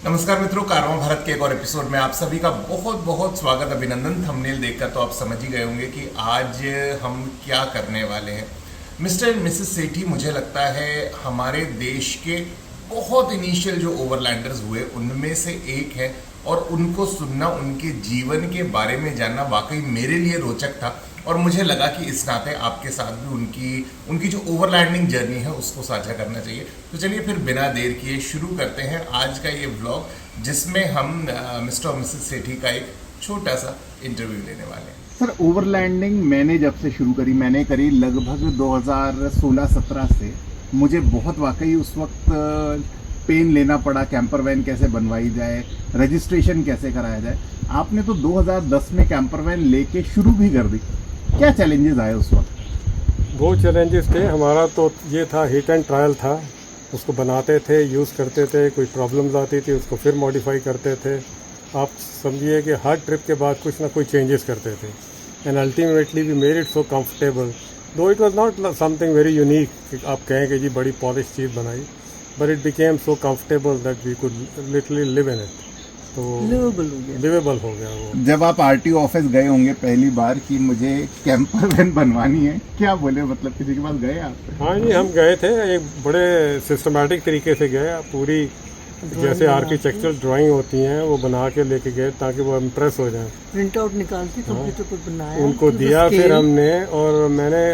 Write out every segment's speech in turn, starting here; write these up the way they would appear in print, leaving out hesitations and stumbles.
नमस्कार मित्रों, कारवां भारत के एक और एपिसोड में आप सभी का बहुत बहुत स्वागत। अभिनंदन। थंबनेल देखकर तो आप समझ ही गए होंगे कि आज हम क्या करने वाले हैं। मिस्टर एंड मिसेस सेठी मुझे लगता है हमारे देश के बहुत इनिशियल जो ओवरलैंडर्स हुए उनमें से एक है, और उनको सुनना, उनके जीवन के बारे में जानना वाकई मेरे लिए रोचक था। और मुझे लगा कि इस नाते आपके साथ भी उनकी जो ओवरलैंडिंग जर्नी है उसको साझा करना चाहिए। तो चलिए फिर बिना देर किए शुरू करते हैं आज का ये व्लॉग, जिसमें हम मिस्टर और मिसेस सेठी का एक छोटा सा इंटरव्यू लेने वाले हैं। सर, ओवरलैंडिंग मैंने जब से शुरू करी, मैंने करी लगभग 2016-17 से। मुझे बहुत वाकई उस वक्त पेन लेना पड़ा, कैंपर वैन कैसे बनवाई जाए, रजिस्ट्रेशन कैसे कराया जाए। आपने तो 2010 में कैंपर वैन लेके शुरू भी कर दी। क्या चैलेंजेस आए उस वक्त? वो चैलेंजेस थे, हमारा तो ये था, हिट एंड ट्रायल था। उसको बनाते थे, यूज़ करते थे, कोई प्रॉब्लम्स आती थी उसको फिर मॉडिफाई करते थे। आप समझिए कि हर ट्रिप के बाद कुछ ना कोई चेंजेस करते थे। And ultimately we made it so comfortable, though it was not something very unique कि आप कहें कि जी बड़ी पॉलिश चीज़ बनाई, but it became so comfortable that we could literally live in it. तो लिवेबल हो गया वो। जब आप आरटीओ ऑफिस गए होंगे पहली बार कि मुझे कैंपर वैन बनवानी है, क्या बोले? मतलब किसी के पास गए आप? हाँ जी, हम गए थे, एक बड़े सिस्टमेटिक तरीके से गए। पूरी जैसे आर्किटेक्चरल ड्राइंग होती हैं वो बना के लेके गए ताकि वो इम्प्रेस हो जाए। प्रिंट आउट निकाल के कंप्यूटर पर बनाया, उनको दिया फिर हमने, और मैंने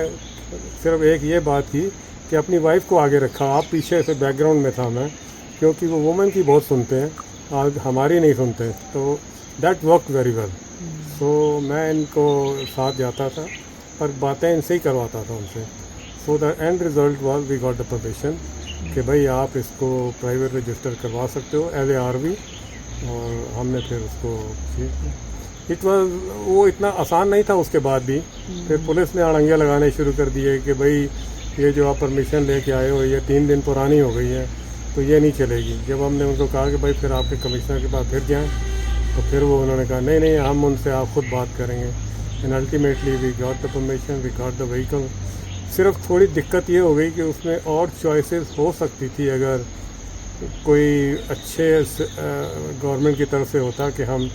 सिर्फ एक ये बात की कि अपनी वाइफ को आगे रखा। आप पीछे से बैकग्राउंड में था मैं, क्योंकि वो वुमेन की बहुत सुनते हैं, आज हमारी नहीं सुनते। तो दैट वर्क वेरी वेल। सो मैं इनको साथ जाता था और बातें इनसे ही करवाता था उनसे। So the end result was we got the permission कि भाई आप इसको प्राइवेट रजिस्टर करवा सकते हो एज ए आरवी। और हमने फिर उसको वो इतना आसान नहीं था उसके बाद भी। फिर पुलिस ने अड़ंगे लगाने शुरू कर दिए कि भाई ये जो आप परमिशन लेके आए हो ये 3 दिन पुरानी हो गई है, तो ये नहीं चलेगी। जब हमने उनको कहा कि भाई फिर आपके कमिश्नर के पास फिर जाएं, तो फिर वो उन्होंने कहा नहीं नहीं, हम उनसे आप खुद बात करेंगे। And ultimately we got the permission, we got the vehicle. सिर्फ थोड़ी दिक्कत ये हो गई कि उसमें और चॉइसेस हो सकती थी अगर कोई अच्छे गवर्नमेंट की तरफ से होता कि हम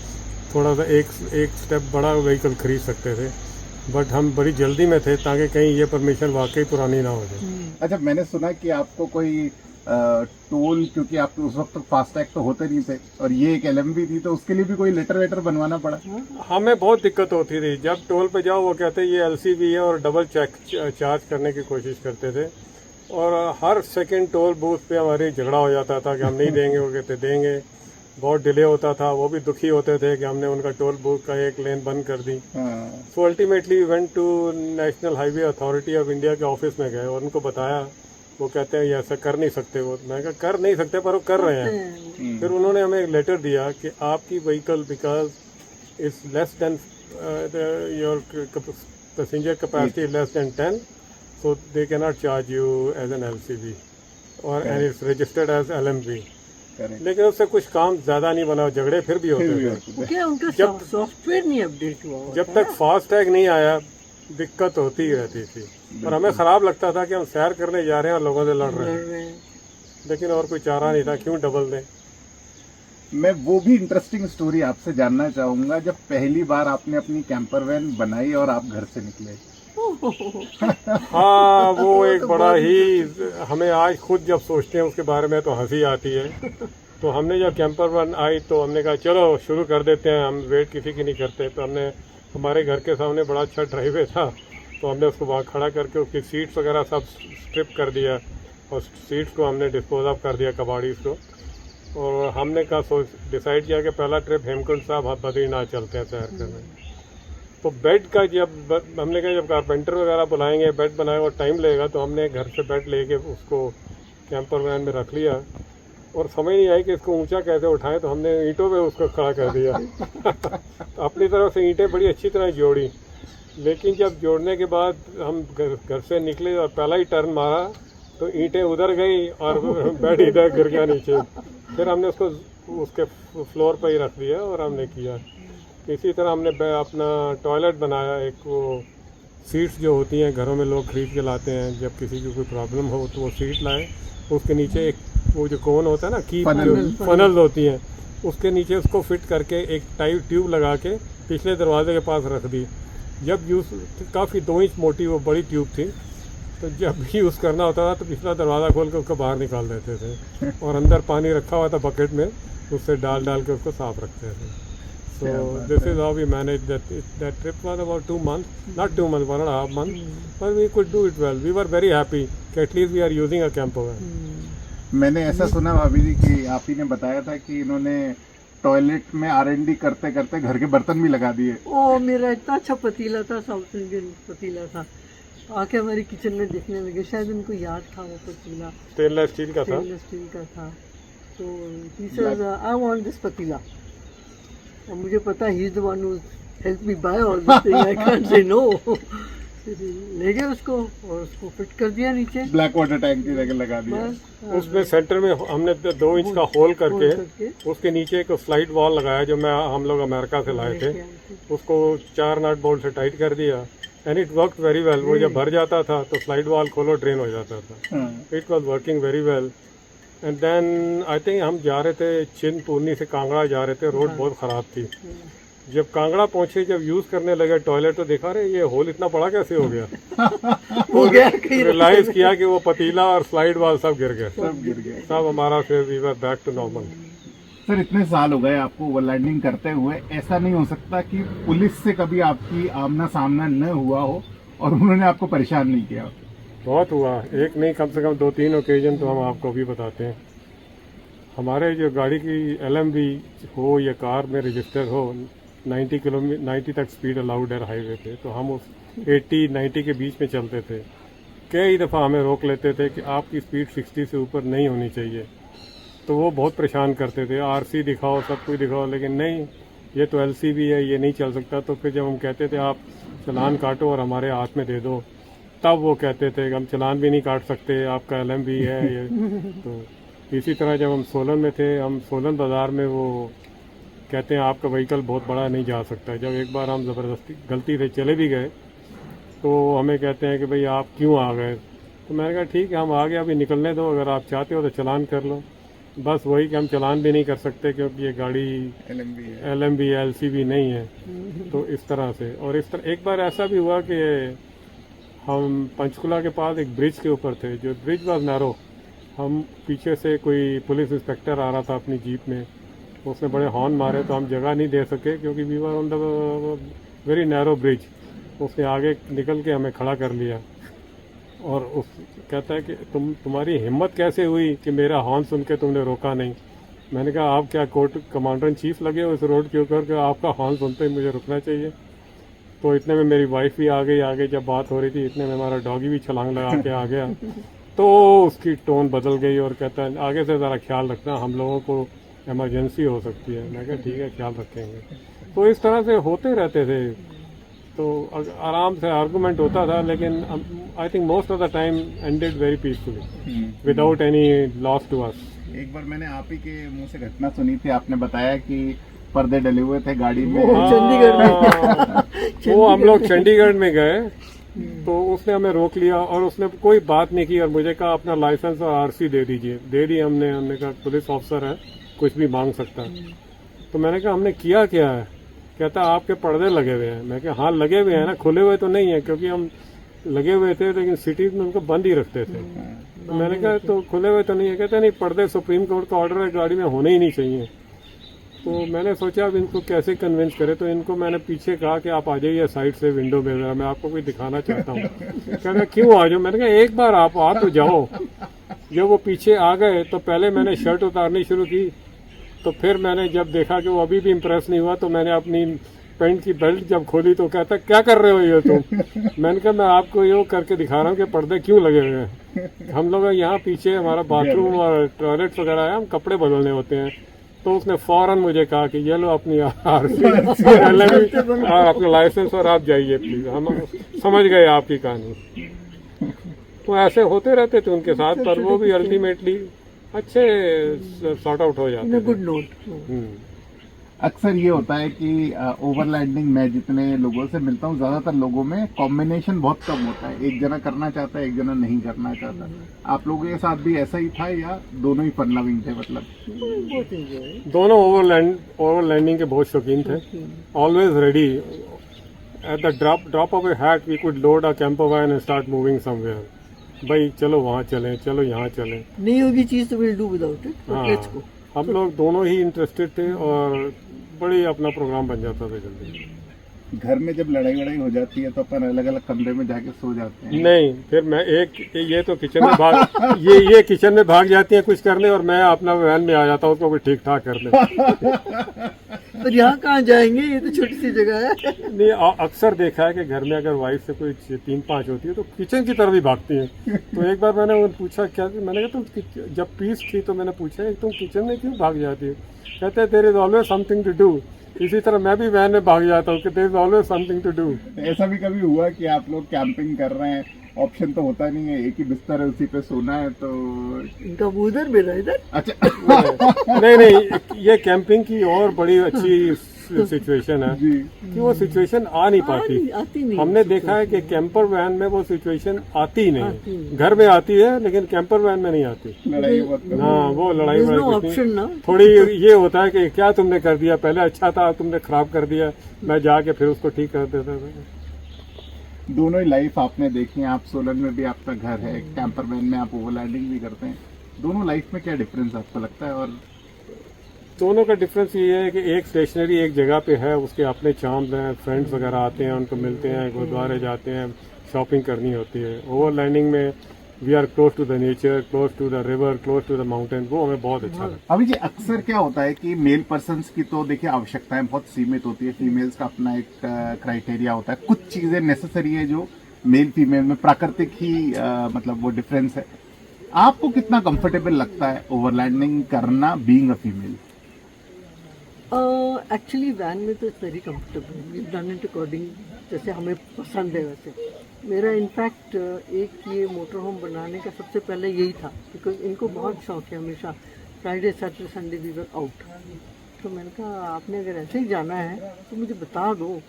थोड़ा सा एक स्टेप बड़ा व्हीकल खरीद सकते थे। बट हम बड़ी जल्दी में थे ताकि कहीं ये परमिशन वाकई पुरानी ना हो जाए। अच्छा, मैंने सुना कि आपको कोई टोल, क्योंकि आप उस वक्त फास्टैग तो होते नहीं थे और ये एक एलएमवी थी, तो उसके लिए भी कोई लेटर वेटर बनवाना पड़ा? हमें बहुत दिक्कत होती थी। जब टोल पे जाओ वो कहते ये एलसीबी है और डबल चेक चार्ज करने की कोशिश करते थे। और हर सेकंड टोल बूथ पे हमारी झगड़ा हो जाता था कि हम नहीं देंगे, वो कहते देंगे। बहुत डिले होता था, वो भी दुखी होते थे कि हमने उनका टोल बूथ का एक लेन बंद कर दी। So ultimately went to National Highway Authority of India के ऑफिस में गए और उनको बताया। वो कहते हैं ये ऐसा कर नहीं सकते। वो मैं कहा कर नहीं सकते, पर वो कर रहे हैं। फिर उन्होंने हमें एक लेटर दिया कि आपकी vehicle because is less than your passenger capacity less than 10, so they can not charge you as an LCV और and it's registered as LMV. लेकिन उससे कुछ काम ज्यादा नहीं बना, झगड़े फिर भी होते थे। क्या उनका सॉफ्टवेयर नहीं अपडेट हुआ? जब तक फास्टैग नहीं आया दिक्कत होती ही रहती थी। और हमें ख़राब लगता था कि हम सैर करने जा रहे हैं और लोगों से लड़ रहे हैं, लेकिन और कोई चारा नहीं था, क्यों डबल दें। मैं वो भी इंटरेस्टिंग स्टोरी आपसे जानना चाहूँगा, जब पहली बार आपने अपनी कैंपर वैन बनाई और आप घर से निकले। हाँ, वो एक बड़ा ही, हमें आज खुद जब सोचते हैं उसके बारे में तो हंसी आती है। तो हमने जब कैंपर वैन आई तो हमने कहा चलो शुरू कर देते हैं, हम वेट किसी की नहीं करते। तो हमने, हमारे घर के सामने बड़ा अच्छा ड्राइवे था, तो हमने उसको वहाँ खड़ा करके उसकी सीट्स वगैरह सब स्ट्रिप कर दिया और सीट्स को हमने डिस्पोज ऑफ कर दिया कबाड़ीज को। और हमने कहा डिसाइड किया कि पहला ट्रिप हेमकुंड साहब बद्रीनाथ चलते हैं सैर करने। तो बेड का जब हमने कहा जब कारपेंटर वगैरह बुलाएंगे, बेड बनाएगा और टाइम लगेगा, तो हमने घर से बेड लेके उसको कैंपर वैन में रख लिया। और समझ नहीं आई कि इसको ऊंचा कैसे उठाएं, तो हमने ईंटों पे उसको खड़ा कर दिया। तो अपनी तरफ से ईंटें बड़ी अच्छी तरह जोड़ी, लेकिन जब जोड़ने के बाद हम घर से निकले और पहला ही टर्न मारा तो ईंटें उधर गई और बेड इधर गिर गया नीचे। फिर हमने उसको उसके फ्लोर पर ही रख दिया और हमने किया। इसी तरह हमने अपना टॉयलेट बनाया। एक वो सीट्स जो होती हैं घरों में लोग खरीद के लाते हैं, जब किसी की कोई प्रॉब्लम हो तो वो सीट लाए, उसके नीचे एक वो जो कोन होता है ना, की फनल होती हैं, उसके नीचे उसको फिट करके एक टाइप ट्यूब लगा के पिछले दरवाजे के पास रख दी। जब यूज़ काफ़ी 2 इंच मोटी वो बड़ी ट्यूब थी, तो जब भी यूज़ करना होता था तो पिछला दरवाज़ा खोल के उसको बाहर निकाल देते थे और अंदर पानी रखा हुआ था बकेट में, उससे डाल के उसको साफ रखते थे। So this is how we managed that. That trip was about 2 months, not 2 months, 1.5 months, but we could do it well. We were very happy that at least we are using a camper van. मैंने ऐसा सुना भाभी जी कि आप ही ने बताया था कि इन्होंने टॉयलेट में R&D करते करते घर के बर्तन भी लगा दिए। ओ मेरा इतना अच्छा पतीला था, साउथ इंडियन पतीला था, आके हमारी किचन में देखने लगे, शायद उनको याद था वो पतीला स्टेनलेस स्टील का था। स्टेनलेस स्टील का था। तो he said I want this पतीला, और मुझे पता he is the one who help me by all this thing, I can't say no. ले गए उसको और उसको फिट कर दिया नीचे, ब्लैक वाटर टैंक की जगह लगा दिया। बस उसमें सेंटर में हमने 2 इंच का होल करके उसके नीचे एक स्लाइड वॉल लगाया जो हम लोग अमेरिका से लाए थे। उसको 4 नट बोल्ट से टाइट कर दिया and it work very well. वो जब भर जाता था तो स्लाइड वॉल खोलो, ड्रेन हो जाता था। It was working very well. And then I think हम जा रहे थे चिंतपूर्णी से कांगड़ा जा रहे थे, रोड बहुत ख़राब थी। जब कांगड़ा पहुंचे, जब यूज़ करने लगे टॉयलेट, तो देखा रहे ये होल इतना बड़ा कैसे हो गया। हो गया कहीं रियलाइज किया कि वो पतीला और स्लाइड वॉल सब गिर गए, सब गिर गए। सब हमारा फिर we were back to normal. Sir इतने साल हो गए आपको ओवरलैंडिंग करते हुए, ऐसा नहीं हो सकता कि पुलिस से कभी आपकी आमना सामना न हुआ हो और उन्होंने आपको परेशान नहीं किया? बहुत हुआ, एक नहीं कम से कम 2-3 ओकेजन तो हम आपको भी बताते हैं। हमारे जो गाड़ी की LMV हो या कार में रजिस्टर हो, 90 तक स्पीड अलाउड है हाईवे पे, तो हम उस 80-90 के बीच में चलते थे। कई दफ़ा हमें रोक लेते थे कि आपकी स्पीड 60 से ऊपर नहीं होनी चाहिए। तो वो बहुत परेशान करते थे, RC दिखाओ, सब कुछ दिखाओ, लेकिन नहीं, ये तो LCV है, ये नहीं चल सकता। तो फिर जब हम कहते थे आप चालान काटो और हमारे हाथ में दे दो, तब वो कहते थे कि हम चालान भी नहीं काट सकते, आपका LMV है ये। तो इसी तरह जब हम सोलन में थे, हम सोलन बाज़ार में वो कहते हैं आपका व्हीकल बहुत बड़ा नहीं जा सकता। जब एक बार हम ज़बरदस्ती गलती से चले भी गए तो हमें कहते हैं कि भाई आप क्यों आ गए। तो मैंने कहा ठीक है हम आ गए, अभी निकलने दो, अगर आप चाहते हो तो चालान कर लो। बस वही कि हम चालान भी नहीं कर सकते क्योंकि ये गाड़ी LMV LCV नहीं है। तो इस तरह से, और इस तरह एक बार ऐसा भी हुआ कि हम पंचकुला के पास एक ब्रिज के ऊपर थे, जो ब्रिज वॉज नैरो। हम पीछे से कोई पुलिस इंस्पेक्टर आ रहा था अपनी जीप में, उसने बड़े हॉर्न मारे तो हम जगह नहीं दे सके क्योंकि we were on the very narrow bridge. उसने आगे निकल के हमें खड़ा कर लिया और उस कहता है कि तुम्हारी हिम्मत कैसे हुई कि मेरा हॉर्न सुन के तुमने रोका नहीं। मैंने कहा आप क्या कोर्ट कमांडर इन चीफ लगे हो इस रोड के ऊपर कि आपका हॉर्न सुनते ही मुझे रुकना चाहिए। तो इतने में मेरी वाइफ भी आ गई, आगे जब बात हो रही थी इतने में हमारा डॉगी भी छलांग लगा के आ गया। तो उसकी टोन बदल गई और कहता है आगे से ज़रा ख्याल रखना, हम लोगों को इमरजेंसी हो सकती है। मैं कहा ठीक है ख्याल रखेंगे। तो इस तरह से होते रहते थे, तो आराम से आर्गूमेंट होता था, लेकिन I think most of the time ended very peacefully without any loss to us. एक बार मैंने आप ही के मुंह से घटना सुनी थी, आपने बताया कि पर्दे डले हुए थे गाड़ी में। चंडीगढ़ में वो हम लोग चंडीगढ़ में गए तो उसने हमें रोक लिया और उसने कोई बात नहीं की और मुझे कहा अपना लाइसेंस और RC दे दीजिए। दे दी हमने कहा पुलिस ऑफिसर है, कुछ भी मांग सकता है। तो मैंने कहा हमने किया क्या है? कहता आपके पर्दे लगे हुए हैं। मैं कहा हाँ लगे हुए हैं ना, खुले हुए तो नहीं है, क्योंकि हम लगे हुए थे लेकिन सिटीज में उनको बंद ही रखते थे। तो मैंने कहा तो खुले हुए तो नहीं है। कहते नहीं, पर्दे सुप्रीम कोर्ट का ऑर्डर है, गाड़ी में होने ही नहीं चाहिए। तो मैंने सोचा अब इनको कैसे कन्विंस करें, तो इनको मैंने पीछे कहा कि आप आ जाइए साइड से विंडो में, मैं आपको कोई दिखाना चाहता हूँ। कहना क्यों आ जाओ? मैंने कहा एक बार आप आ तो जाओ। जब वो पीछे आ गए तो पहले मैंने शर्ट उतारनी शुरू की, तो फिर मैंने जब देखा कि वो अभी भी इम्प्रेस नहीं हुआ तो मैंने अपनी पैंट की बेल्ट जब खोली तो कहता क्या कर रहे हो ये तुम? मैंने कहा मैं आपको ये करके दिखा रहा हूँ कि पर्दे क्यों लगे हुए हैं। हम लोग यहाँ पीछे हमारा बाथरूम और टॉयलेट वगैरह है, हम कपड़े बदलने होते हैं। तो उसने फौरन मुझे कहा कि ये लो अपनी और अपना लाइसेंस और आप जाइए प्लीज, हम समझ गए आपकी कहानी। तो ऐसे होते रहते थे उनके साथ, पर वो भी अल्टीमेटली अच्छे सॉर्ट आउट हो जाते गुड नोट। अक्सर ये होता है कि ओवरलैंडिंग मैं जितने लोगों से मिलता हूँ ज्यादातर लोगों में कॉम्बिनेशन बहुत कम होता है, एक जना करना चाहता है एक जना नहीं करना चाहता। आप लोगों के साथ भी ऐसा ही था या दोनों ही फन लविंग थे? मतलब बहुत एंजॉय। दोनों ओवरलैंडिंग के बहुत शौकीन थे, always ready. At the drop of a hat we could load a camper van and start moving somewhere. भाई चलो वहाँ चलें, चलो यहाँ चलें। नहीं होगी चीज तो विल डू विदाउट इट। हाँ, लेट्स गो। हम लोग दोनों ही इंटरेस्टेड थे और बड़ी अपना प्रोग्राम बन जाता था जल्दी। घर में जब लड़ाई वड़ाई हो जाती है तो अपन अलग अलग कमरे में जाके सो जाते हैं। नहीं, फिर मैं ये तो किचन में भाग ये किचन में भाग जाती है कुछ करने और मैं अपना वैन में आ जाता हूँ उसको कुछ ठीक ठाक करने। पर यहाँ कहाँ जाएंगे, ये तो छोटी सी जगह है। नहीं, अक्सर देखा है कि घर में अगर वाइफ से कोई 3-5 होती है तो किचन की तरफ ही भागती है। तो एक बार मैंने उन्हें पूछा क्या, मैंने कहा तुम जब पीस थी तो मैंने पूछा तुम किचन में क्यों भाग जाती हो? कहते हैं there is always something to do. इसी तरह मैं भी वैन में भाग जाता हूँ कि there is always something to do. ऐसा भी कभी हुआ कि आप लोग कैंपिंग कर रहे हैं, ऑप्शन तो होता नहीं है, एक ही बिस्तर है उसी पे सोना है, तो इनका उधर मेरा इधर। अच्छा नहीं, ये कैंपिंग की और बड़ी अच्छी सिचुएशन है जी कि वो सिचुएशन आ नहीं पाती। आती नहीं। हमने देखा है कि कैंपर वैन में वो सिचुएशन आती ही आती नहीं, नहीं। घर में आती है लेकिन कैंपर वैन में नहीं आती। लड़ाई बहुत कम। हाँ, वो लड़ाई There's no वड़ाई कुछ option नहीं। ना। थोड़ी ये होता है कि क्या तुमने कर दिया, पहले अच्छा था तुमने खराब कर दिया, मैं जाके फिर उसको ठीक कर देता था। दोनों ही लाइफ आपने देखी है, आप सोलन में भी आपका घर है, कैंपर वैन में आप ओवरलैंडिंग भी करते हैं। दोनों लाइफ में क्या डिफरेंस आपको लगता है? और दोनों का डिफरेंस ये है कि एक स्टेशनरी एक जगह पे है, उसके अपने चार्म्स हैं, फ्रेंड्स वगैरह आते हैं, उनको मिलते हैं, गुरुद्वारे जाते हैं, शॉपिंग करनी होती है। ओवरलैंडिंग में we are close to the nature, close to the river, close to the mountain, वो हमें बहुत अच्छा लगता अभी जी अक्सर क्या होता है कि मेल पर्सन्स की तो देखिए आवश्यकताएं बहुत सीमित होती है, फीमेल्स का अपना एक क्राइटेरिया होता है, कुछ चीजें नेसेसरी है जो मेल फीमेल में प्राकृतिक ही मतलब वो डिफरेंस है। आपको कितना कंफर्टेबल लगता है ओवरलैंडिंग करना being a female? Actually van में तो it's very comfortable, we done it according जैसे हमें पसंद है वैसे। मेरा इनफैक्ट एक ये मोटर होम बनाने का सबसे पहले यही था, बिकॉज इनको बहुत शौक है हमेशा Friday Saturday Sunday we were out. तो मैंने कहा आपने अगर ऐसे ही जाना है तो मुझे बता दो,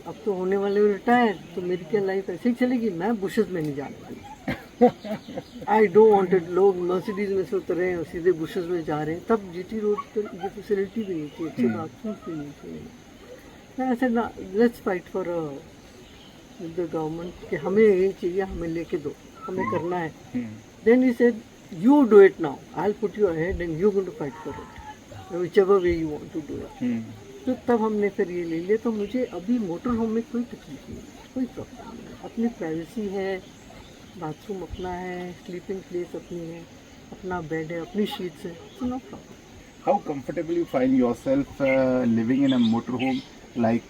अब तो होने वाले रिटायर, तो मेरी क्या लाइफ ऐसे ही चलेगी, मैं बुशेस में नहीं जाने वाली। आई डोंट वांटेड, लोग मर्सिडीज में से उतरे हैं सीधे बुशेस में जा रहे हैं, तब जीटी रोड पर ये फैसिलिटी भी नहीं थी, अच्छी बात नहीं थी। मैं ऐसे ना, let's fight for the government कि हमें ये चाहिए, हमें लेके दो, हमें करना है। Then he said you do it now, I will put you ahead and you going to fight for it whichever way you want to do it. तो तब हमने फिर ये ले लिया। तो मुझे अभी मोटर होम में कोई तकलीफ नहीं, कोई प्रॉब्लम नहीं, अपनी प्राइवेसी है, बाथरूम अपना है, स्लीपिंग प्लेस अपनी है, अपना बेड है, अपनी शीट्स है, तो no problem. How comfortable you find yourself living in a motor home? Like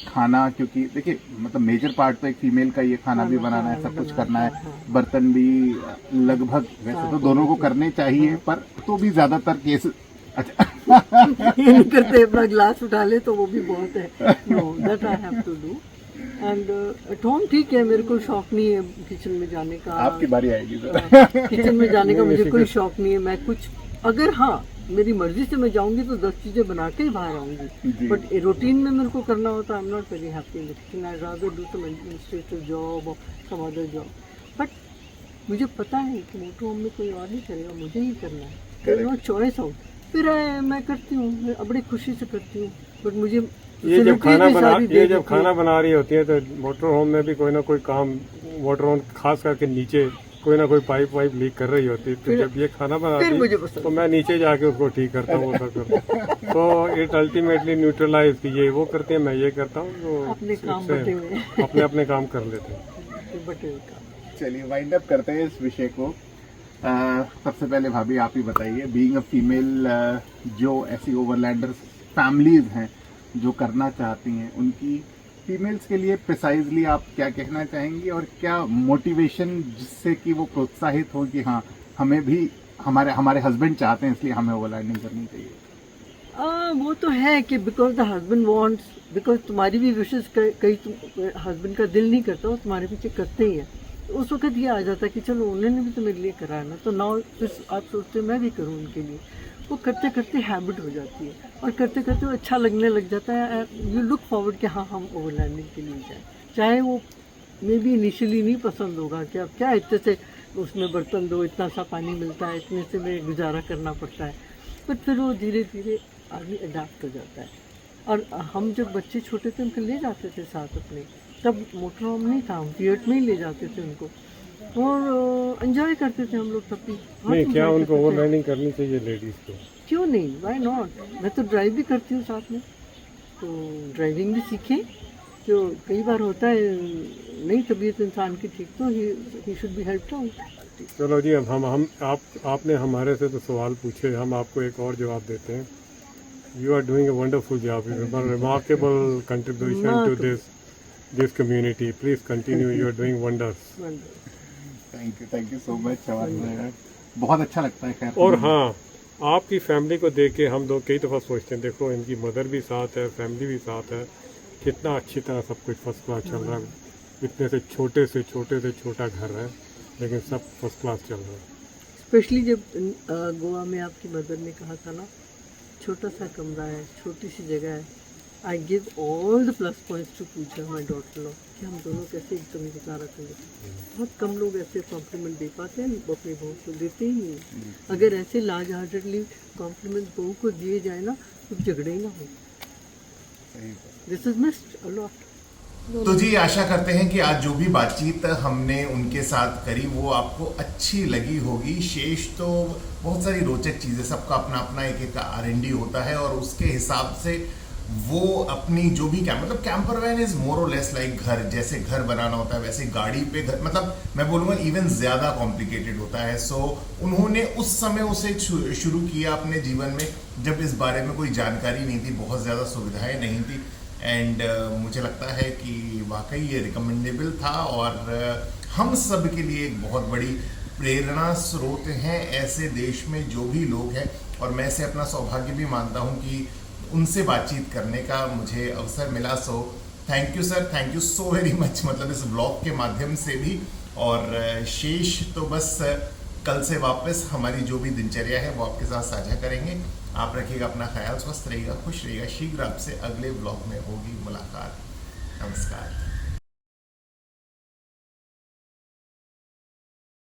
खाना, क्योंकि देखिए मतलब मेजर पार्ट तो एक फीमेल का ये खाना भी बनाना है, सब कुछ करना है, बर्तन भी लगभग वैसे तो दोनों को करने चाहिए, पर तो भी ज्यादातर केस अच्छा ये नहीं करते, अपना ग्लास उठा ले तो वो भी बहुत है। No, that I have to do. And at home ठीक है, मेरे को शौक नहीं है किचन में जाने का। आपकी बारी आएगी जरा। किचन में जाने का मुझे कोई शौक नहीं है। मैं कुछ अगर हाँ मेरी मर्जी से मैं जाऊंगी तो 10 चीजें बना के ही बाहर आऊंगी, बट रूटीन में मेरे को करना होता है, I am not very happy in the kitchen. I rather do some administrative job और सम अदर जॉब, बट मुझे पता है कि मोटर होम में कोई और नहीं करेगा, मुझे ही करना है, there is no choice out. फिर मैं करती हूँ, मैं बड़ी खुशी से करती हूँ, बट मुझे ये जब खाना बना रही होती है तो मोटर होम में भी कोई ना कोई काम, मोटर होम खास करके नीचे कोई ना कोई पाइप वाइप लीक कर रही होती है, तो जब ये खाना बनाती है तो मैं नीचे जाके उसको ठीक करता हूँ, वो सब करता हूँ। तो इट अल्टीमेटली न्यूट्रलाइज की ये वो करते हैं, मैं ये करता हूँ, तो अपने काम बटे हुए अपने काम कर लेते हैं। बटे हुए काम। चलिए वाइंड अप करते हैं इस विषय को। सबसे पहले भाभी आप ही बताइए, बीइंग अ फीमेल, जो ऐसी ओवरलैंडर्स फैमिलीज हैं जो करना चाहती हैं, उनकी फीमेल्स के लिए प्रिसाइजली आप क्या कहना चाहेंगी, और क्या मोटिवेशन जिससे कि वो प्रोत्साहित हो कि हाँ हमें भी हमारे हस्बैंड चाहते हैं इसलिए हमें ओवरलैंडिंग करनी चाहिए? वो तो है कि because the husband wants, because तुम्हारी भी विशेष कई हस्बैंड का दिल नहीं करता, वो तुम्हारे पीछे करते ही है। तो उस वक्त ये आ जाता है कि चलो उन्होंने भी तो मेरे लिए करा है ना, तो नाउ फिर आप सोचते मैं भी करूँ उनके लिए। वो करते करते हैबिट हो जाती है और करते करते वो अच्छा लगने लग जाता है। यू लुक फॉरवर्ड कि हाँ हम ओवरलैंडिंग के लिए जाएँ, चाहे वो मे बी इनिशियली नहीं पसंद होगा कि अब क्या इतने से उसमें बर्तन दो, इतना सा पानी मिलता है, इतने से में गुजारा करना पड़ता है, बट फिर वो धीरे धीरे आदमी अडाप्ट हो जाता है। और हम जब बच्चे छोटे थे उनको ले जाते थे साथ अपने, तब मोटर होम नहीं था, हम थिएटर में ही ले जाते थे उनको और एंजॉय करते थे हम लोग तब भी। बहुत नहीं, क्या enjoy उनको करते थे। ओवरलैंडिंग करनी चाहिए लेडीज़ को? क्यों नहीं, वाई नॉट। मैं तो ड्राइव भी करती हूँ साथ में, तो ड्राइविंग भी सीखें। जो कई बार होता है नहीं तबीयत इंसान की ठीक, तो he should be helped out. चलो जी, अब हम आपने हमारे से तो सवाल पूछे, हम आपको एक और जवाब देते हैं। You are doing a wonderful job, remarkable contribution to this community. Please continue, you are doing wonders. Thank you so much शवाद भाई, बहुत अच्छा लगता है। खैर, और हाँ, आपकी फैमिली को देख के हम लोग कई दफ़ा सोचते हैं, देखो इनकी मदर भी साथ है, फैमिली भी साथ है, कितना अच्छी तरह सब कुछ फर्स्ट क्लास चल रहा है। इतने से छोटा घर है, लेकिन सब फर्स्ट क्लास चल रहा है। स्पेशली जब गोवा में आपकी मदर ने कहा था ना, छोटा सा कमरा है, छोटी सी जगह है, I give all the plus points to Pooja my daughter लो कि हम दोनों कैसे एकदम गुजारा करें। बहुत कम लोग ऐसे कॉम्प्लीमेंट दे पाते हैं, अपनी बहू को देते ही नहीं। अगर ऐसे लार्ज हार्टेडली कॉम्प्लीमेंट बहू को दिए जाए ना, तो झगड़े ही ना हो। This is missed a lot. तो जी, आशा करते हैं कि आज जो भी बातचीत हमने उनके साथ करी वो आपको अच्छी लगी होगी। शेष तो बहुत सारी रोचक चीज़ें, सबका अपना अपना एक R&D होता है और उसके हिसाब से वो अपनी जो भी मतलब कैंपर वैन इज मोर और लेस लाइक घर, जैसे घर बनाना होता है वैसे गाड़ी पे घर, मतलब मैं बोलूँगा इवन ज़्यादा कॉम्प्लिकेटेड होता है। सो उन्होंने उस समय उसे शुरू किया अपने जीवन में जब इस बारे में कोई जानकारी नहीं थी, बहुत ज़्यादा सुविधाएं नहीं थी। एंड मुझे लगता है कि वाकई ये रिकमेंडेबल था और हम सब के लिए एक बहुत बड़ी प्रेरणा स्रोत हैं ऐसे देश में जो भी लोग हैं। और मैं इसे अपना सौभाग्य भी मानता हूं कि उनसे बातचीत करने का मुझे अवसर मिला। So thank you sir, thank you so very much, मतलब इस ब्लॉग के माध्यम से भी। और शेष तो बस कल से वापस हमारी जो भी दिनचर्या है वो आपके साथ साझा करेंगे। आप रखिएगा अपना ख्याल, स्वस्थ रहिएगा, खुश रहिएगा। शीघ्र आपसे अगले ब्लॉग में होगी मुलाकात। नमस्कार।